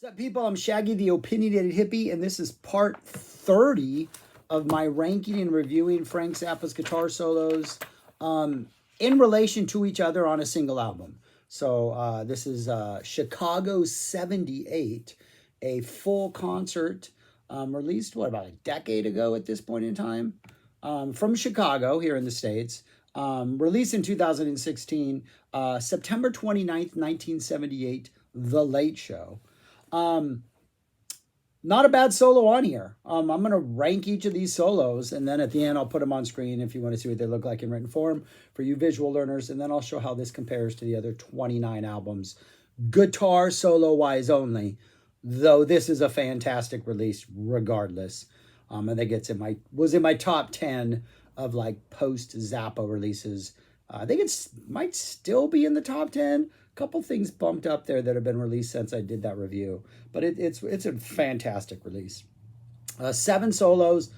What's up, people? I'm Shaggy, the Opinionated Hippie, and this is part 30 of my ranking and reviewing Frank Zappa's guitar solos in relation to each other on a single album. So this is Chicago 78, a full concert released, about a decade ago at this point in time, from Chicago here in the States. Released in 2016, September 29th, 1978, The Late Show. Not a bad solo on here. I'm going to rank each of these solos, and then at the end, I'll put them on screen if you want to see what they look like in written form for you visual learners, and then I'll show how this compares to the other 29 albums, guitar solo-wise only, though this is a fantastic release regardless. I think was in my top 10 of like post-Zappa releases. I think might still be in the top 10. Couple things bumped up there that have been released since I did that review, but it's a fantastic release. 7 solos,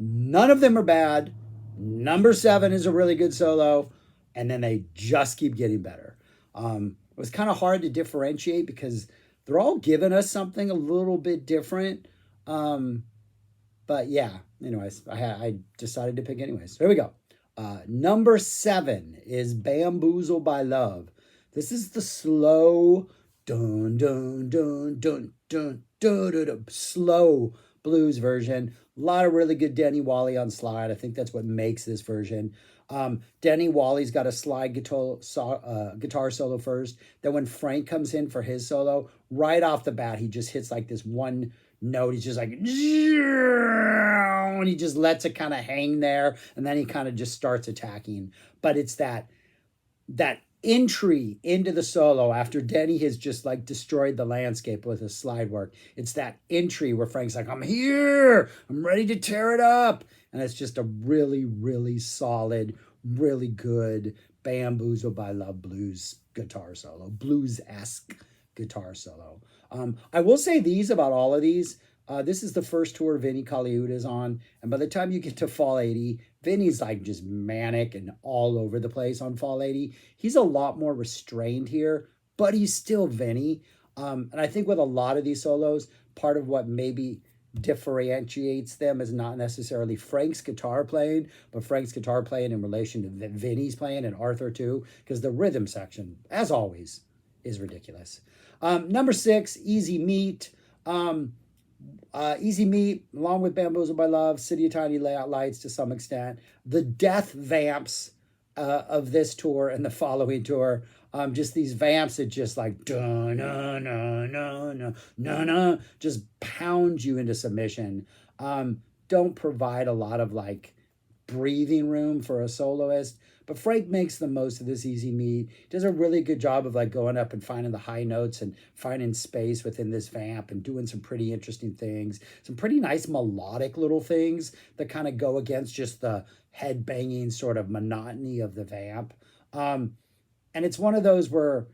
none of them are bad. Number 7 is a really good solo, and then they just keep getting better. It was kind of hard to differentiate because they're all giving us something a little bit different. But yeah, anyways, I decided to pick anyways. So here we go. Number 7 is Bamboozled by Love. This is the slow, dun dun dun dun dun dun dun, dun slow blues version. A lot of really good Denny Wally on slide. I think that's what makes this version. Denny Wally's got a slide guitar solo first. Then when Frank comes in for his solo, right off the bat, he just hits like this one note. He's just like, and he just lets it kind of hang there, and then he kind of just starts attacking. But it's that entry into the solo after Denny has just like destroyed the landscape with his slide work. It's that entry where Frank's like, I'm here, I'm ready to tear it up. And it's just a really, really solid, really good Bamboozled by Love blues guitar solo, blues-esque guitar solo. I will say these about all of these. This is the first tour Vinny Colaiuta's on, and by the time you get to Fall 80, Vinny's like just manic and all over the place on Fall 80. He's a lot more restrained here, but he's still Vinny. And I think with a lot of these solos, part of what maybe differentiates them is not necessarily Frank's guitar playing, but Frank's guitar playing in relation to Vinny's playing and Arthur too, because the rhythm section, as always, is ridiculous. Number 6, Easy Meat. Easy Meat, along with Bamboozled by Love, City of Tiny Lights to some extent, the death vamps of this tour and the following tour. Just these vamps that just like just pound you into submission. Don't provide a lot of like breathing room for a soloist, but Frank makes the most of this Easy Meat. Does a really good job of like going up and finding the high notes and finding space within this vamp and doing some pretty interesting things, some pretty nice melodic little things that kind of go against just the head banging sort of monotony of the vamp. And it's one of those where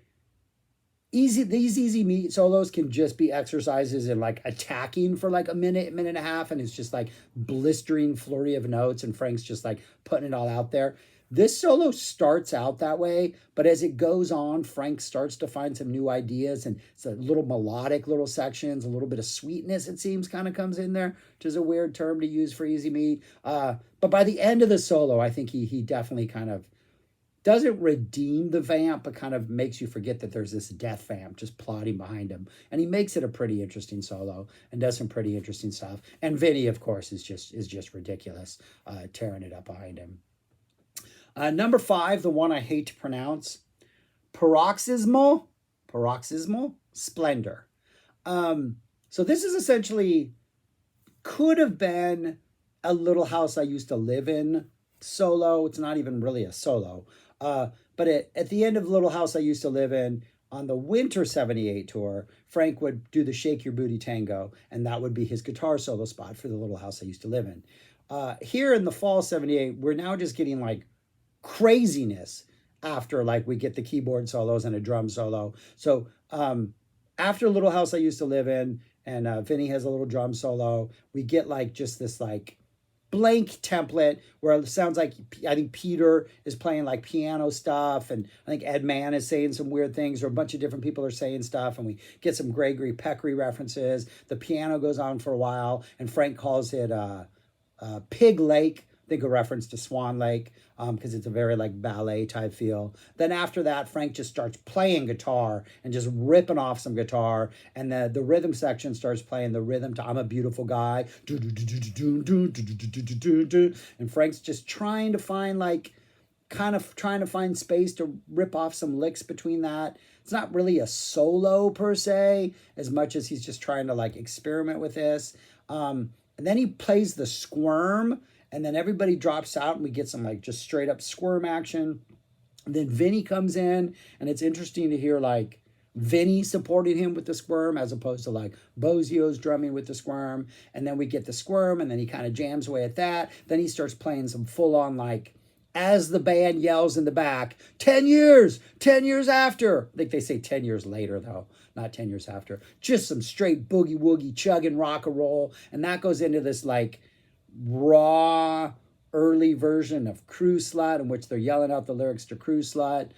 these Easy Meat solos can just be exercises in like attacking for like a minute and a half, and it's just like blistering flurry of notes, and Frank's just like putting it all out there. This solo starts out that way, but as it goes on, Frank starts to find some new ideas, and it's a little melodic little sections, a little bit of sweetness, it seems, kind of comes in there, which is a weird term to use for Easy Meat. But by the end of the solo, I think he definitely kind of doesn't redeem the vamp, but kind of makes you forget that there's this death vamp just plodding behind him. And he makes it a pretty interesting solo and does some pretty interesting stuff. And Vinny, of course, is just ridiculous, tearing it up behind him. Number 5, the one I hate to pronounce, Paroxsymal Splendor. So this is essentially, could have been a Little House I Used to Live In solo. It's not even really a solo. But at the end of Little House I Used to Live In, on the Winter 78 tour, Frank would do the Shake Your Booty Tango, and that would be his guitar solo spot for the Little House I Used to Live In. Here in the Fall 78, we're now just getting like craziness after like we get the keyboard solos and a drum solo. So after Little House I Used to Live In, and Vinny has a little drum solo, we get like just this like blank template where it sounds like, I think Peter is playing like piano stuff, and I think Ed Mann is saying some weird things, or a bunch of different people are saying stuff, and we get some Gregory Peccary references. The piano goes on for a while, and Frank calls it Pig Lake. I think a reference to Swan Lake, because it's a very like ballet type feel. Then after that, Frank just starts playing guitar and just ripping off some guitar, and the rhythm section starts playing the rhythm to "I'm a Beautiful Guy," and Frank's just trying to find space to rip off some licks between that. It's not really a solo per se, as much as he's just trying to like experiment with this. And then he plays the squirm, and then everybody drops out, and we get some like just straight up squirm action. And then Vinny comes in, and it's interesting to hear like Vinny supporting him with the squirm as opposed to like Bozio's drumming with the squirm. And then we get the squirm, and then he kind of jams away at that. Then he starts playing some full on like, as the band yells in the back, 10 years after. I think they say 10 years later, though, not 10 years after. Just some straight boogie woogie chugging rock and roll. And that goes into this like raw early version of Cruise Slut, in which they're yelling out the lyrics to Cruise Slut.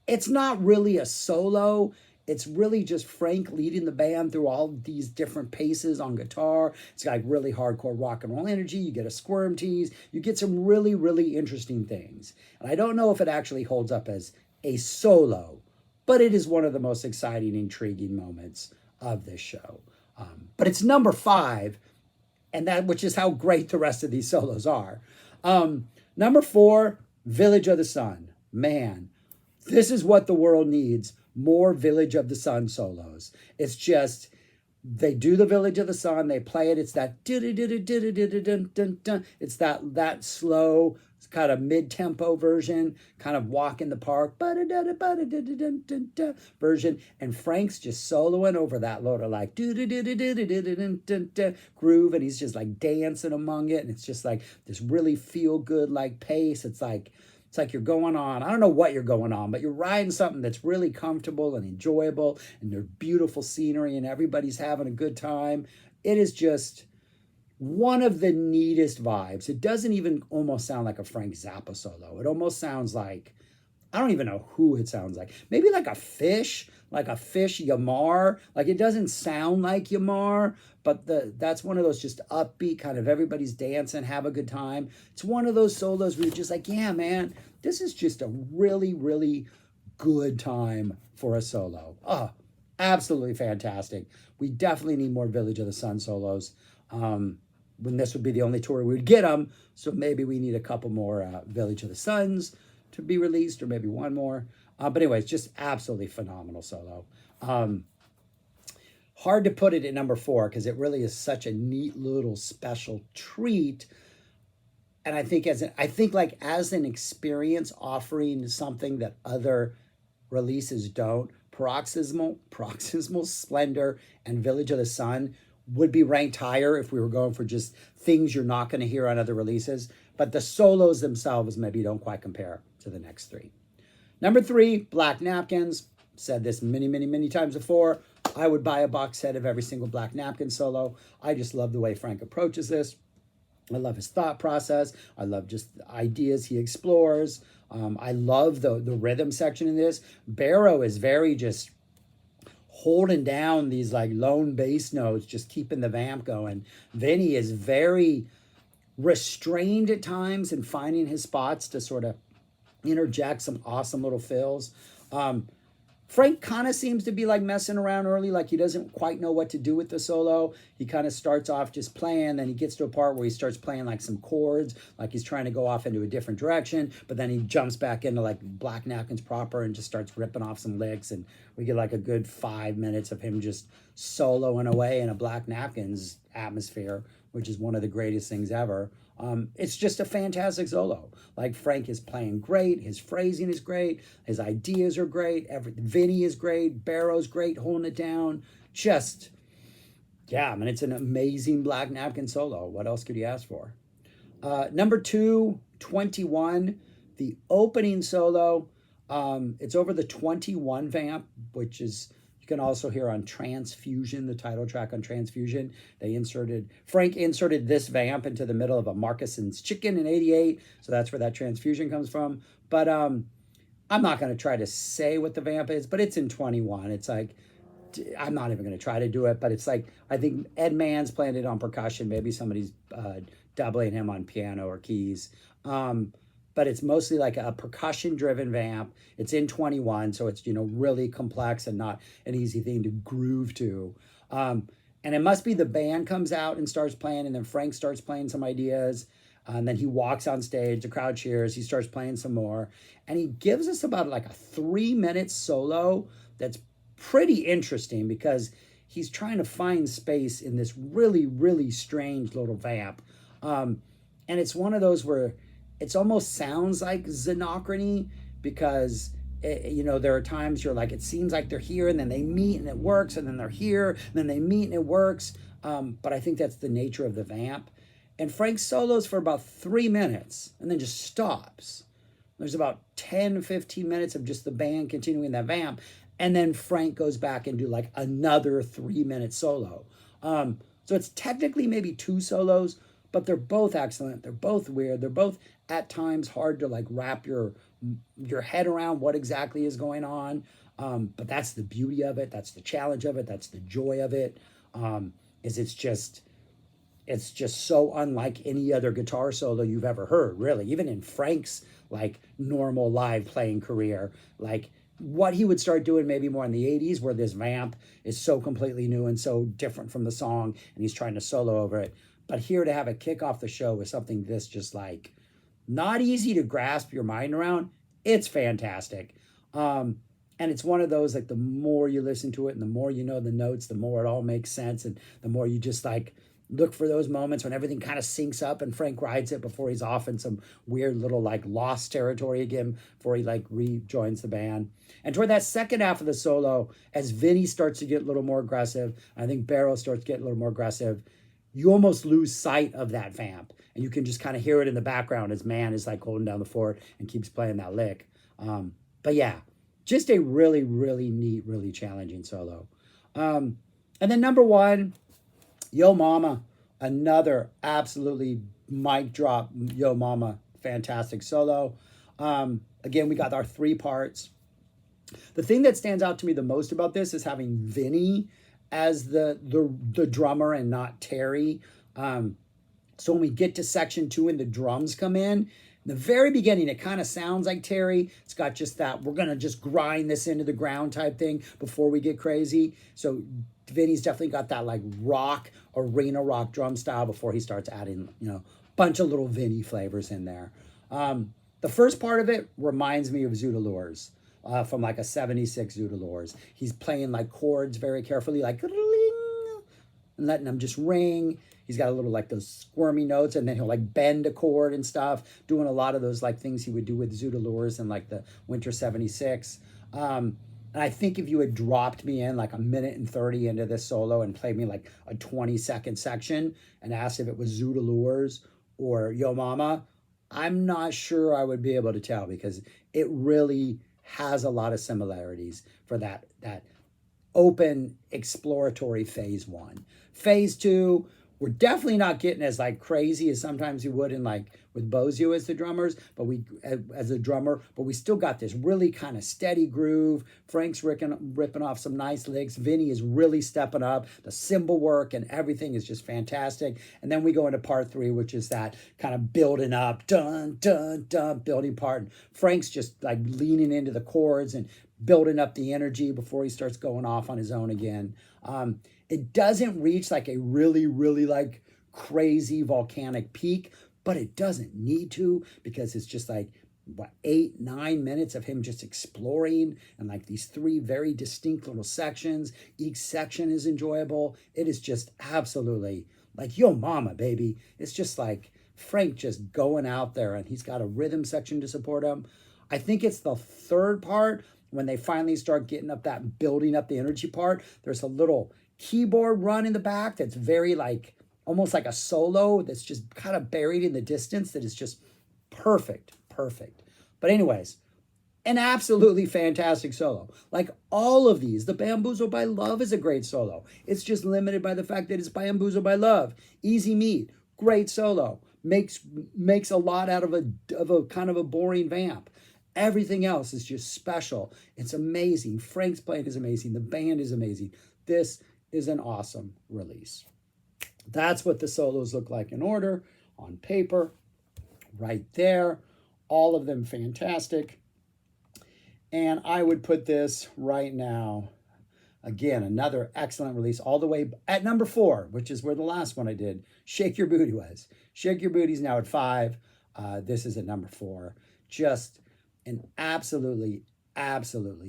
It's not really a solo. It's really just Frank leading the band through all these different paces on guitar. It's got like really hardcore rock and roll energy. You get a squirm tease. You get some really, really interesting things. And I don't know if it actually holds up as a solo, but it is one of the most exciting, intriguing moments of this show. But it's number 5, and that, which is how great the rest of these solos are. Number 4, Village of the Sun. Man, this is what the world needs. More Village of the Sun solos. It's just, they do the Village of the Sun, they play it, it's that it's that slow kind of mid-tempo version, kind of walk in the park version, and Frank's just soloing over that load of like groove, and he's just like dancing among it, and it's just like this really feel good like pace. It's like you're going on, I don't know what you're going on, but you're riding something that's really comfortable and enjoyable, and there's beautiful scenery, and everybody's having a good time. It is just one of the neatest vibes. It doesn't even almost sound like a Frank Zappa solo. It almost sounds like, I don't even know who it sounds like. Maybe like a Fish Yamar. Like, it doesn't sound like Yamar, but that's one of those just upbeat kind of everybody's dancing, have a good time. It's one of those solos where you're just like, yeah, man, this is just a really, really good time for a solo. Oh, absolutely fantastic. We definitely need more Village of the Sun solos. When this would be the only tour we would get them, so maybe we need a couple more Village of the Suns to be released, or maybe one more. But anyways, just absolutely phenomenal solo. Hard to put it at number 4 because it really is such a neat little special treat. And I think as an experience offering something that other releases don't, Paroxysmal Splendor and Village of the Sun would be ranked higher if we were going for just things you're not going to hear on other releases. But the solos themselves maybe don't quite compare to the next 3. Number 3, Black Napkins. Said this many, many, many times before. I would buy a box set of every single Black Napkin solo. I just love the way Frank approaches this. I love his thought process. I love just the ideas he explores. I love the rhythm section in this. Barrow is very just holding down these like lone bass notes, just keeping the vamp going. Vinny is very restrained at times and finding his spots to sort of interject some awesome little fills. Frank kind of seems to be like messing around early, like he doesn't quite know what to do with the solo. He kind of starts off just playing, then he gets to a part where he starts playing like some chords, like he's trying to go off into a different direction, but then he jumps back into like Black Napkins proper and just starts ripping off some licks, and we get like a good 5 minutes of him just soloing away in a Black Napkins atmosphere, which is one of the greatest things ever. It's just a fantastic solo. Like, Frank is playing great. His phrasing is great. His ideas are great. Vinny is great. Barrow's great, holding it down. Just, yeah, I mean, it's an amazing Black Napkin solo. What else could you ask for? Number 2, 21, the opening solo. It's over the 21 vamp, which is You can also hear on Transfusion, the title track on Transfusion, Frank inserted this vamp into the middle of a Marcuson's Chicken in 88. So that's where that Transfusion comes from. But I'm not going to try to say what the vamp is, but it's in 21. It's like, I'm not even going to try to do it, but it's like, I think Ed Mann's playing it on percussion. Maybe somebody's doubling him on piano or keys. But it's mostly like a percussion-driven vamp. It's in 21, so it's, really complex and not an easy thing to groove to. And it must be the band comes out and starts playing, and then Frank starts playing some ideas, and then he walks on stage, the crowd cheers, he starts playing some more, and he gives us about like a 3-minute solo that's pretty interesting because he's trying to find space in this really, really strange little vamp. And it's one of those where it almost sounds like xenochrony because, there are times you're like, it seems like they're here and then they meet and it works, and then they're here and then they meet and it works. But I think that's the nature of the vamp. And Frank solos for about 3 minutes and then just stops. There's about 10, 15 minutes of just the band continuing that vamp. And then Frank goes back and do like another 3-minute solo. So it's technically maybe 2 solos, but they're both excellent. They're both weird. They're both at times hard to like wrap your head around what exactly is going on. But that's the beauty of it. That's the challenge of it. That's the joy of it. Is it's just so unlike any other guitar solo you've ever heard, really. Even in Frank's like normal live playing career, like what he would start doing maybe more in the 80s, where this vamp is so completely new and so different from the song, and he's trying to solo over it. But here to have it kick off the show with something this just like not easy to grasp your mind around, it's fantastic. And it's one of those, like, the more you listen to it and the more you know the notes, the more it all makes sense, and the more you just like look for those moments when everything kind of syncs up and Frank rides it before he's off in some weird little like lost territory again before he like rejoins the band. And toward that second half of the solo, as Vinny starts to get a little more aggressive, I think Barrow starts to get a little more aggressive, you almost lose sight of that vamp. And you can just kind of hear it in the background as Mann is like holding down the fort and keeps playing that lick. But yeah, just a really, really neat, really challenging solo. And then number 1, Yo Mama, another absolutely mic drop Yo Mama, fantastic solo. Again, we got our 3 parts. The thing that stands out to me the most about this is having Vinny as the drummer and not Terry. So when we get to section 2 and the drums come in the very beginning, it kind of sounds like Terry. It's got just that, we're going to just grind this into the ground type thing before we get crazy. So Vinny's definitely got that like rock, arena rock drum style before he starts adding, a bunch of little Vinny flavors in there. The first part of it reminds me of Zoodalures, from like a 76 Zoodalures. He's playing like chords very carefully, like and letting them just ring. He's got a little like those squirmy notes, and then he'll like bend a chord and stuff, doing a lot of those like things he would do with Zoodalures and like the Winter 76. And I think if you had dropped me in like a minute and 30 into this solo and played me like a 20-second section and asked if it was Zoodalures or Yo Mama, I'm not sure I would be able to tell, because it really has a lot of similarities for that open exploratory phase 1. Phase 2, we're definitely not getting as like crazy as sometimes you would in like with Bozio as the drummers, but we still got this really kind of steady groove. Frank's ripping off some nice licks. Vinny is really stepping up. The cymbal work and everything is just fantastic. And then we go into part 3, which is that kind of building up, dun, dun, dun, building part. And Frank's just like leaning into the chords and building up the energy before he starts going off on his own again. It doesn't reach like a really, really like crazy volcanic peak, but it doesn't need to, because it's just like, 8-9 minutes of him just exploring, and like these 3 very distinct little sections. Each section is enjoyable. It is just absolutely like Yo Mama, baby. It's just like Frank just going out there, and he's got a rhythm section to support him. I think it's the 3rd part when they finally start getting up that building up the energy part. There's a little keyboard run in the back that's very like almost like a solo that's just kind of buried in the distance that is just perfect. But anyways, an absolutely fantastic solo. Like all of these, the Bamboozled by Love is a great solo. It's just limited by the fact that it's Bamboozled by Love. Zmeat, great solo. Makes a lot out of a kind of a boring vamp. Everything else is just special. It's amazing. Frank's playing is amazing. The band is amazing. This is an awesome release. That's what the solos look like in order on paper. Right there. All of them fantastic. And I would put this right now, again, another excellent release, all the way at number 4, which is where the last one I did, Shake Your Booty was. Shake Your Booty's now at 5. This is at number 4. Just an absolutely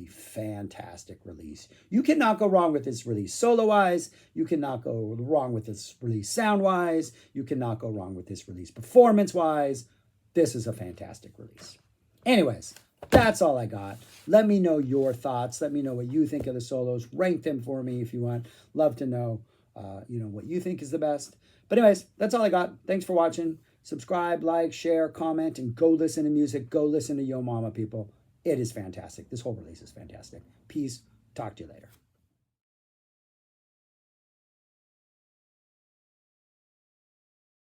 fantastic release. You cannot go wrong with this release solo-wise. You cannot go wrong with this release sound-wise. You cannot go wrong with this release performance-wise. This is a fantastic release. Anyways, that's all I got. Let me know your thoughts. Let me know what you think of the solos. Rank them for me if you want. Love to know, what you think is the best. But anyways, that's all I got. Thanks for watching. Subscribe, like, share, comment, and go listen to music. Go listen to Yo Mama, people. It is fantastic. This whole release is fantastic. Peace. Talk to you later.